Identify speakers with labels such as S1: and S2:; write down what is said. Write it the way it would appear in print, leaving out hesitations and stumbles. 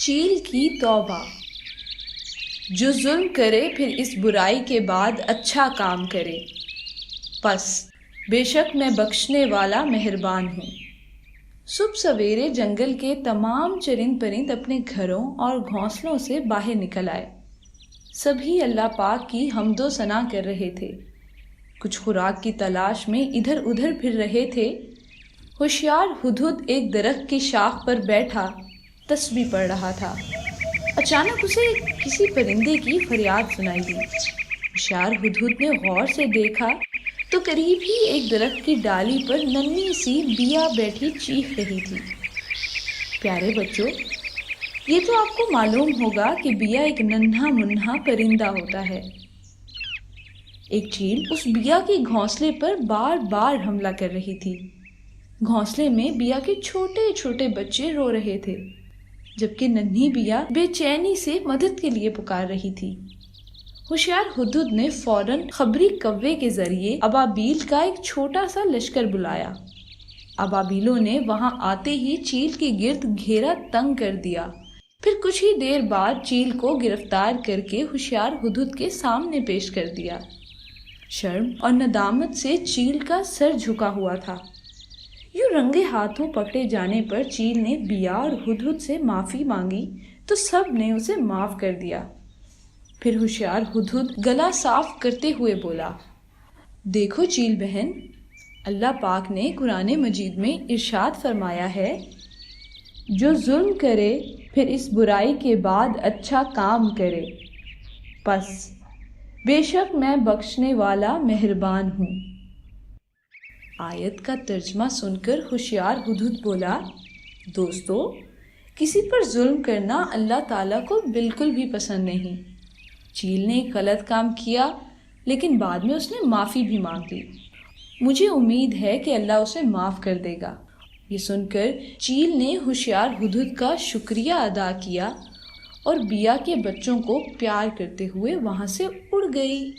S1: چیل کی توبہ۔ جو ظلم کرے پھر اس برائی کے بعد اچھا کام کرے، پس بے شک میں بخشنے والا مہربان ہوں۔ صبح سویرے جنگل کے تمام چرند پرند اپنے گھروں اور گھونسلوں سے باہر نکل آئے۔ سبھی اللہ پاک کی حمد و ثنا کر رہے تھے، کچھ خوراک کی تلاش میں ادھر ادھر پھر رہے تھے۔ ہوشیار ہدہد ایک درخت کی شاخ پر بیٹھا تسبیح پڑھ رہا تھا۔ اچانک اسے کسی پرندے کی فریاد سنائی دی۔ ہوشیار ہدہد نے غور سے دیکھا تو قریب ہی ایک درخت کی ڈالی پر ننھی سی بیا بیٹھی چیخ رہی تھی۔ پیارے بچوں، یہ تو آپ کو معلوم ہوگا کہ بیا ایک ننھا منھا پرندہ ہوتا ہے۔ ایک چیل اس بیا کے گھونسلے پر بار بار حملہ کر رہی تھی۔ گھونسلے میں بیا کے چھوٹے چھوٹے بچے رو رہے تھے، جبکہ ننھی بیا بے چینی سے مدد کے لیے پکار رہی تھی۔ ہوشیار ہدہد نے فوراً خبری کوے کے ذریعے ابابیل کا ایک چھوٹا سا لشکر بلایا۔ ابابیلوں نے وہاں آتے ہی چیل کے گرد گھیرا تنگ کر دیا، پھر کچھ ہی دیر بعد چیل کو گرفتار کر کے ہوشیار ہدہد کے سامنے پیش کر دیا۔ شرم اور ندامت سے چیل کا سر جھکا ہوا تھا۔ یوں رنگے ہاتھوں پکڑے جانے پر چیل نے بیا اور ہدہد سے معافی مانگی تو سب نے اسے معاف کر دیا۔ پھر ہوشیار ہدہد گلا صاف کرتے ہوئے بولا، دیکھو چیل بہن، اللہ پاک نے قرآن مجید میں ارشاد فرمایا ہے، جو ظلم کرے پھر اس برائی کے بعد اچھا کام کرے، پس بے شک میں بخشنے والا مہربان ہوں۔ آیت کا ترجمہ سن کر ہوشیار ہدہد بولا، دوستو، کسی پر ظلم کرنا اللہ تعالیٰ کو بالکل بھی پسند نہیں۔ چیل نے ایک غلط کام کیا، لیکن بعد میں اس نے معافی بھی مانگ لی۔ مجھے امید ہے کہ اللہ اسے معاف کر دے گا۔ یہ سن کر چیل نے ہوشیار ہدہد کا شکریہ ادا کیا اور بیا کے بچوں کو پیار کرتے ہوئے وہاں سے اڑ گئی۔